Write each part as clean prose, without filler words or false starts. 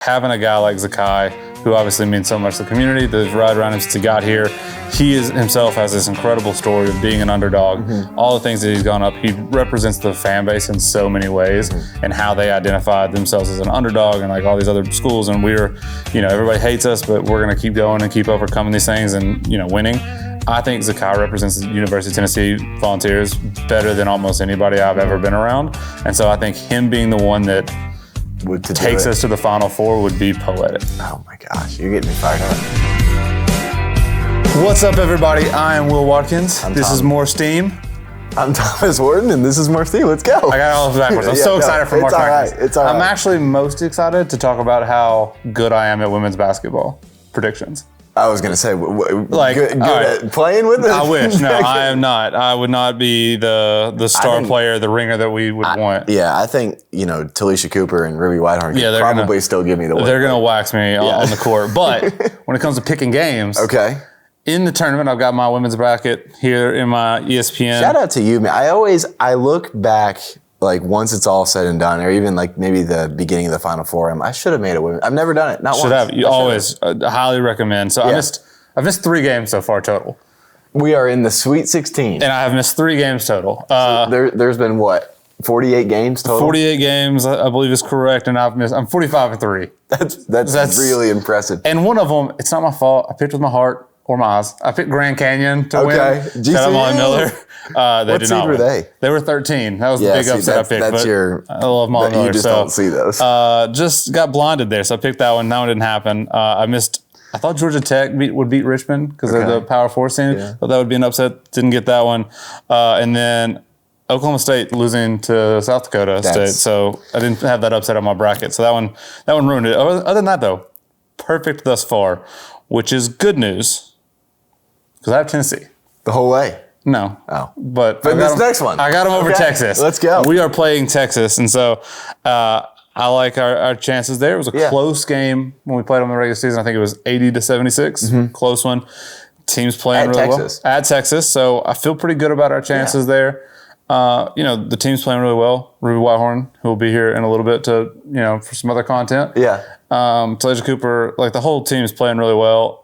having a guy like Zakai, who obviously means so much to the community, that's right around him since he got here. He himself has this incredible story of being an underdog. All the things that he's gone up, he represents the fan base in so many ways, and how they identified themselves as an underdog, and like all these other schools. And we're, everybody hates us, but we're going to keep going and keep overcoming these things and, winning. I think Zakai represents the University of Tennessee Volunteers better than almost anybody I've ever been around. And so I think him being the one that takes us to the Final Four would be poetic. Oh my gosh, you're getting me fired up. What's up, everybody? I am Will Watkins. This is More Steam. I'm Thomas Warden, and this is More Steam. Let's go. I got all this backwards. I'm so excited for More Watkins. It's all right. I'm actually most excited to talk about how good I am at women's basketball predictions. I was going to say, good right. at playing with it? I wish. No, I am not. I would not be the star player, the ringer that we would want. Yeah, I think, Talisha Cooper and Ruby Whitehorn could probably still give me the win. They're going to wax me on the court. But when it comes to picking games, in the tournament, I've got my women's bracket here in my ESPN. Shout out to you, man. I look back, like once it's all said and done, or even like maybe the beginning of the Final Four, I should have made a women. I've never done it. Not once. Should have. You always highly recommend. So I've missed 3 games so far total. We are in the Sweet 16. And I have missed 3 games total. So there's been what? 48 games total? 48 games, I believe is correct, and I'm 45-3. That's really impressive. And one of them, it's not my fault. I picked with my heart or my eyes. I picked Grand Canyon to win. GCU. Shout out Molly Miller. They what did seed not were win. they? They were 13. That was the big upset I picked. That's I love Molly Miller. You just don't see those. Just got blinded there, so I picked that one. That one didn't happen. I thought Georgia Tech would beat Richmond because they're the Power 4 team. Thought that would be an upset. Didn't get that one. And then Oklahoma State losing to South Dakota State. So I didn't have that upset on my bracket. So that one ruined it. Other than that, though, perfect thus far, which is good news because I have Tennessee. The whole way? No. Oh. But this next one. I got them over Texas. Let's go. We are playing Texas. And so I like our chances there. It was a close game when we played them in the regular season. I think it was 80-76. Close one. Team's playing really well. At Texas. So I feel pretty good about our chances there. The team's playing really well. Ruby Whitehorn, who will be here in a little bit to, for some other content. Yeah. Talisha Cooper, like the whole team's playing really well.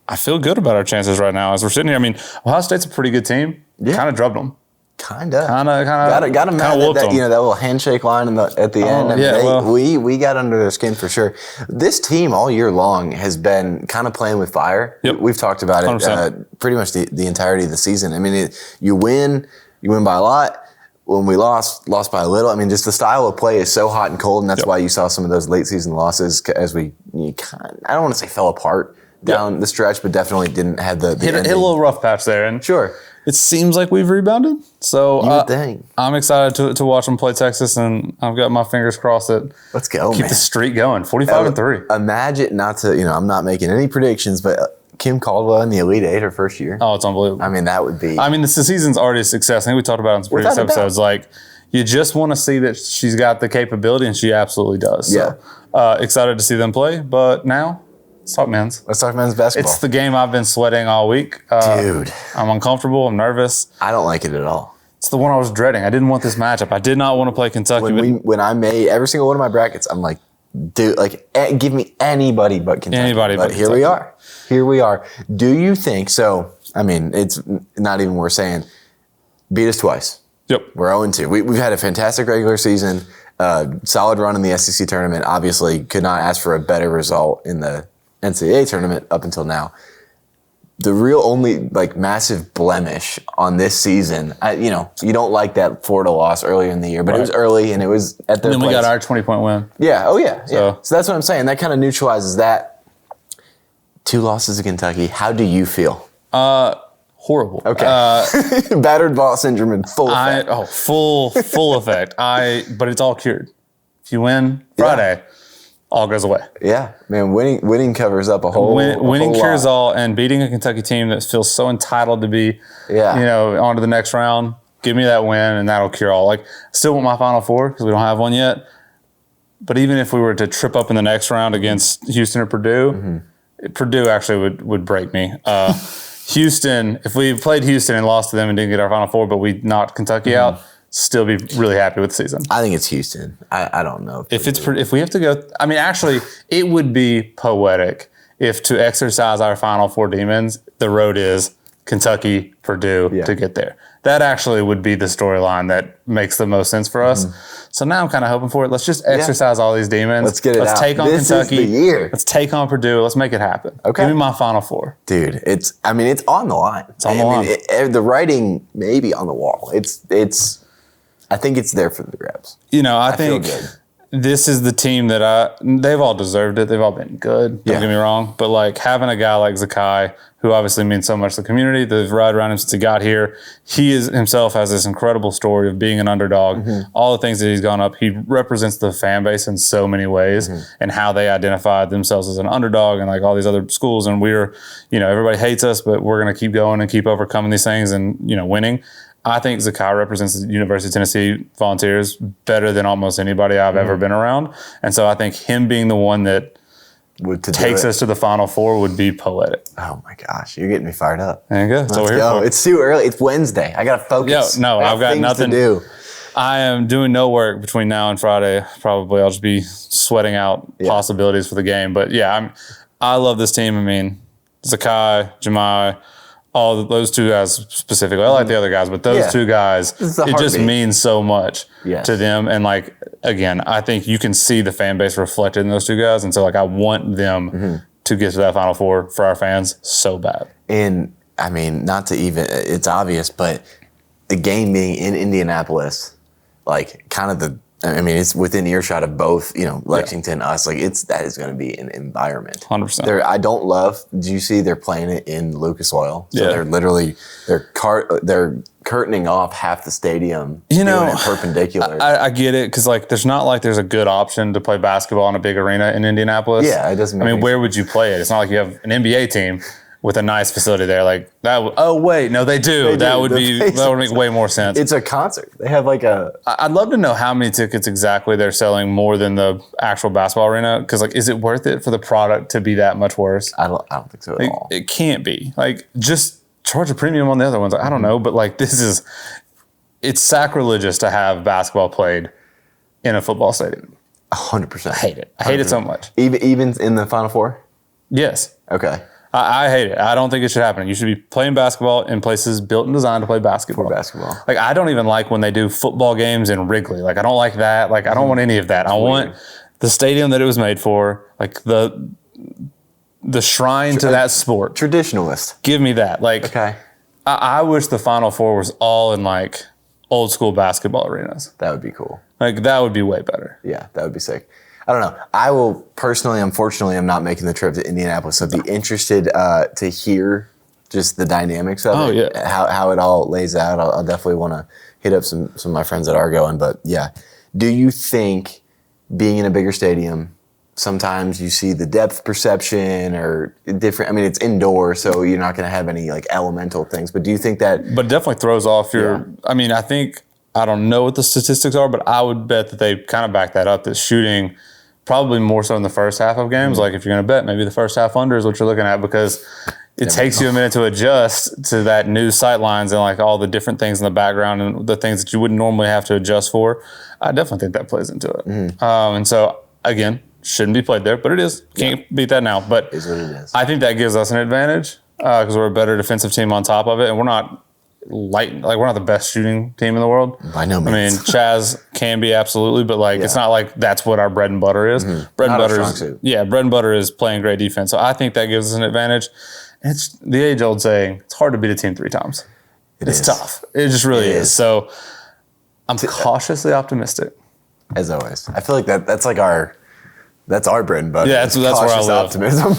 I feel good about our chances right now as we're sitting here. I mean, Ohio State's a pretty good team. Yeah. Kind of drubbed them. Kind of. Got them that little handshake line at the end. We got under their skin for sure. This team all year long has been kind of playing with fire. Yep. We've talked about it pretty much the entirety of the season. I mean, you win by a lot. When we lost by a little. I mean, just the style of play is so hot and cold, and that's why you saw some of those late season losses as I don't want to say fell apart down the stretch, but definitely didn't have the hit a little rough patch there. And sure. It seems like we've rebounded. So I'm excited to watch them play Texas, and I've got my fingers crossed that let's go, keep the streak going. 45-3. Imagine I'm not making any predictions, but Kim Caldwell in the Elite Eight her first year. Oh, it's unbelievable. I mean, that would be. I mean, the season's already a success. I think we talked about it in some previous episodes. Like, you just want to see that she's got the capability, and she absolutely does. So, excited to see them play. But now, let's talk men's. Let's talk men's basketball. It's the game I've been sweating all week. Dude. I'm uncomfortable. I'm nervous. I don't like it at all. It's the one I was dreading. I didn't want this matchup. I did not want to play Kentucky. When I made every single one of my brackets, I'm like, dude, give me anybody but Kentucky. Anybody but Kentucky. Here we are. Do you think so? I mean, it's not even worth saying. Beat us twice. Yep. We're 0-2. We've had a fantastic regular season, solid run in the SEC tournament. Obviously, could not ask for a better result in the NCAA tournament up until now. The real only massive blemish on this season, you don't like that Florida loss earlier in the year, but it was early and it was at their place. And then we got our 20-point win. Yeah. Oh yeah. So that's what I'm saying. That kind of neutralizes that. 2 losses to Kentucky. How do you feel? Horrible. Okay. Battered ball syndrome in full effect. Full effect. But it's all cured. If you win Friday, all goes away. Yeah, man. Winning covers up a whole. Winning cures all, and beating a Kentucky team that feels so entitled to be, on to the next round. Give me that win, and that'll cure all. Like, still want my Final Four because we don't have one yet. But even if we were to trip up in the next round against Houston or Purdue, Purdue actually would break me. Houston, if we played Houston and lost to them and didn't get our Final Four, but we knocked Kentucky out, still be really happy with the season. I think it's Houston. I don't know. If we have to go, I mean, actually, it would be poetic if to exercise our Final Four demons, the road is Kentucky, Purdue to get there. That actually would be the storyline that makes the most sense for us. So now I'm kind of hoping for it. Let's just exercise all these demons. Let's get it Let's out. take on Kentucky. This is the year. Let's take on Purdue. Let's make it happen. Okay. Give me my Final Four. Dude, it's on the line. It's on the line. The writing may be on the wall. I think it's there for the grabs. You know, I think feel good. This is the team that they've all deserved it. They've all been good. Don't get me wrong. But like having a guy like Zakai, who obviously means so much to the community, they've ride around him since he got here. He himself has this incredible story of being an underdog. All the things that he's gone up, he represents the fan base in so many ways and how they identified themselves as an underdog and like all these other schools. And everybody hates us, but we're going to keep going and keep overcoming these things and, winning. I think Zakai represents the University of Tennessee Volunteers better than almost anybody I've ever been around. And so I think him being the one that takes us to the Final Four would be poetic. Oh my gosh, you're getting me fired up. There you go. That's what we're Let's here go. For. It's too early. It's Wednesday. I got to focus. I've got nothing to do. I am doing no work between now and Friday. Probably I'll just be sweating out possibilities for the game. But I love this team. I mean, Zakai, Jemai, all those two guys specifically. I like the other guys, but those two guys, it just means so much to them. And like, again, I think you can see the fan base reflected in those two guys. And so like, I want them to get to that Final Four for our fans so bad. And I mean, not to even, it's obvious, but the game being in Indianapolis, like it's within earshot of both, Lexington, us. Like that is going to be an environment. 100%. I don't love. Do you see they're playing it in Lucas Oil? So they're literally they're curtaining off half the stadium. Doing it perpendicular. I get it because like there's not like there's a good option to play basketball in a big arena in Indianapolis. Yeah, it doesn't. Where would you play it? It's not like you have an NBA team with a nice facility there, like that. They do. That would make way more sense. It's a concert. They have like a. I'd love to know how many tickets exactly they're selling more than the actual basketball arena. Because like, is it worth it for the product to be that much worse? I don't think so at all. It can't be. Like, just charge a premium on the other ones. I don't know, but like it's sacrilegious to have basketball played in a football stadium. 100%. I hate it. I hate it so much. Even in the Final Four? Yes. Okay. I hate it. I don't think it should happen. You should be playing basketball in places built and designed to play basketball. For basketball. Like, I don't even like when they do football games in Wrigley. Like, I don't like that. Like, I don't want any of that. I want the stadium that it was made for, like the shrine to that sport. Traditionalist. Give me that. Like, okay. I wish the Final Four was all in like old school basketball arenas. That would be cool. Like, that would be way better. Yeah, that would be sick. I don't know. I will personally, unfortunately, I'm not making the trip to Indianapolis. So I'd be interested to hear just the dynamics of it, how it all lays out. I'll definitely want to hit up some of my friends that are going. But yeah, do you think being in a bigger stadium, sometimes you see the depth perception or different? I mean, it's indoor, so you're not going to have any like elemental things. But do you think that? But it definitely throws off your. Yeah. I mean, I don't know what the statistics are, but I would bet that they kind of back that up. That shooting. Probably more so in the first half of games. Like if you're going to bet, maybe the first half under is what you're looking at because it takes you a minute to adjust to that new sight lines and like all the different things in the background and the things that you wouldn't normally have to adjust for. I definitely think that plays into it. And so again, shouldn't be played there, but it is. Can't beat that now. But is what it is. I think that gives us an advantage because we're a better defensive team on top of it, and we're not we're not the best shooting team in the world. By no means. I mean, Chaz can be absolutely, but it's not like that's what our bread and butter is. Bread and butter is playing great defense. So I think that gives us an advantage. It's the age-old saying, it's hard to beat a team 3 times. It's tough. It just really is. So I'm cautiously optimistic. As always. I feel like that's our bread and butter. Yeah, that's where I live. Optimism.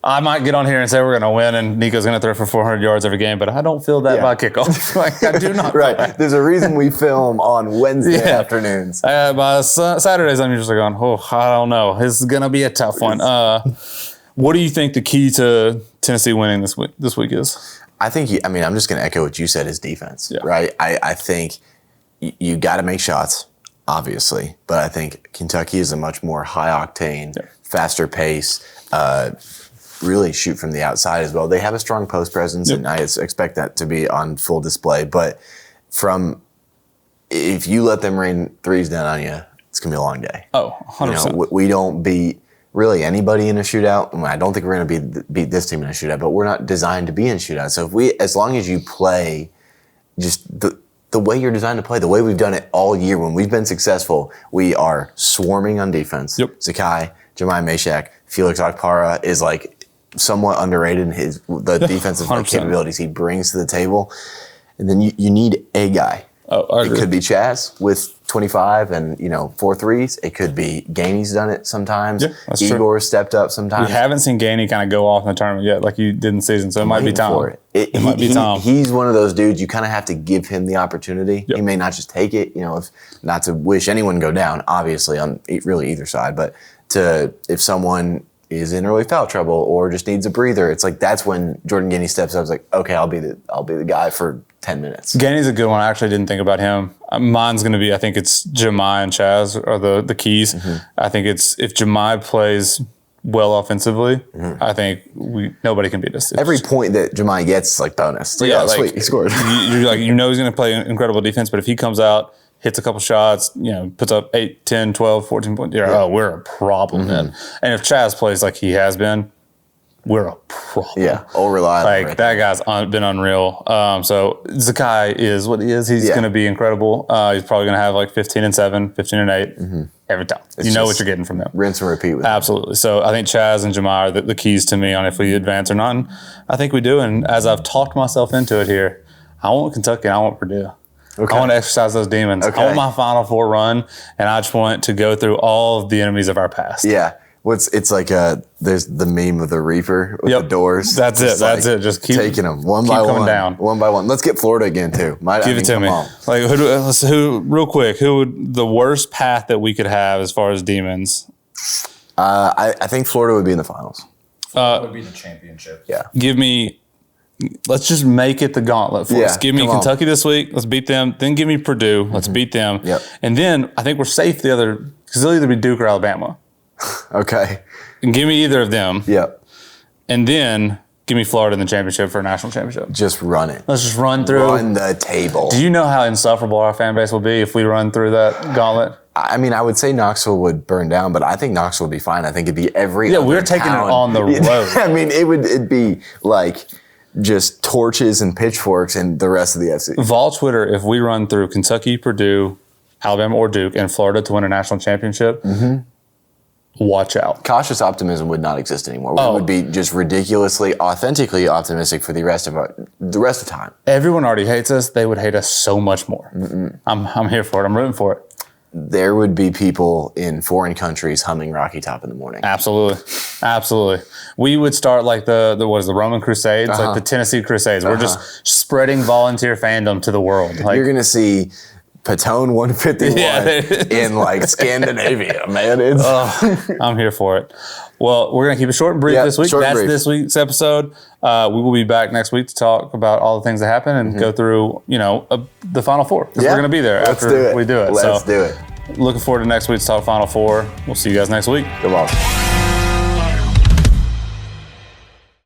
I might get on here and say we're going to win and Nico's going to throw for 400 yards every game, but I don't feel that by kickoff. I do not. Right. There's a reason we film on Wednesday afternoons. By Saturdays, I'm usually going, I don't know. This is going to be a tough one. What do you think the key to Tennessee winning this week is? I think, I'm just going to echo what you said, is defense, right? I think you got to make shots, obviously, but I think Kentucky is a much more high-octane, faster pace, really shoot from the outside as well. They have a strong post presence, and I expect that to be on full display. But from if you let them rain threes down on you, it's going to be a long day. Oh, 100%. We don't beat really anybody in a shootout. I don't think we're going to beat this team in a shootout, but we're not designed to be in a shootout. So as long as you play just the way you're designed to play, the way we've done it all year, when we've been successful, we are swarming on defense. Yep. Zakai, Jemai Meshach, Felix Okpara is like somewhat underrated in the defensive capabilities he brings to the table. And then you need a guy. Oh, I agree. It could be Chaz with 25 and 4 threes. It could be Gainey's done it sometimes. Yeah, that's Igor's stepped up sometimes. We haven't seen Gainey kind of go off in the tournament yet, like you did in the season. So it might be Tom. It might be Tom. He's one of those dudes you kind of have to give him the opportunity. Yep. He may not just take it. If not to wish anyone go down, obviously on really either side, but if someone is in early foul trouble or just needs a breather, it's like that's when Jordan Gainey steps up. It's like, okay, I'll be the guy for 10 minutes. Gainey's a good one. I actually didn't think about him. Mine's going to be, I think it's Jemai and Chaz are the keys. Mm-hmm. I think it's if Jemai plays well offensively, mm-hmm. I think nobody can beat us. Every point that Jemai gets is like bonus. It's like, sweet, he scored. You're like, he's going to play incredible defense, but if he comes out, hits a couple shots, puts up 8, 10, 12, 14 points, we're a problem then. Mm-hmm. And if Chaz plays like he has been, we're a problem. Yeah, all reliable. Like, that guy's been unreal. So Zakai is what he is. He's going to be incredible. He's probably going to have like 15 and 7, 15 and 8 mm-hmm. every time. You know what you're getting from him. Rinse and repeat with Absolutely. So I think Chaz and Jemai are the keys to me on if we advance or not. And I think we do. And as I've talked myself into it here, I want Kentucky and I want Purdue. Okay. I want to exercise those demons. Okay. I want my Final Four run, and I just want to go through all of the enemies of our past. Yeah. It's like there's the meme of the Reaper with the doors. That's it. That's it. Just keep taking them one by one. Down. One by one. Let's get Florida again too. Give it to me. Like who? Real quick. Who would the worst path that we could have as far as demons? I think Florida would be in the finals. Would be the championship. Yeah. Give me. Let's just make it the gauntlet for us. Give me Kentucky this week. Let's beat them. Then give me Purdue. Let's beat them. Yep. And then I think we're safe because they'll either be Duke or Alabama. Okay. And give me either of them. Yep. And then give me Florida in the championship for a national championship. Just run it. Let's just run through. Run the table. Do you know how insufferable our fan base will be if we run through that gauntlet? I mean, I would say Knoxville would burn down, but I think Knoxville would be fine. I think it'd be every other we're taking town. it on the road. I mean, it'd be like just torches and pitchforks and the rest of the FC. Vol Twitter, if we run through Kentucky, Purdue, Alabama, or Duke, and Florida to win a national championship, watch out. Cautious optimism would not exist anymore. We would be just ridiculously, authentically optimistic for the rest of time. Everyone already hates us. They would hate us so much more. I'm here for it. I'm rooting for it. There would be people in foreign countries humming Rocky Top in the morning. Absolutely. We would start like the Roman Crusades, like the Tennessee Crusades. We're just spreading volunteer fandom to the world. Like, you're going to see Patone 151 in like Scandinavia, man. I'm here for it. Well, we're going to keep it short and brief this week. That's this week's episode. We will be back next week to talk about all the things that happen and go through, the Final Four. Because we're going to be there after we do it. Let's do it. Looking forward to next week to talk Final Four. We'll see you guys next week. Good luck.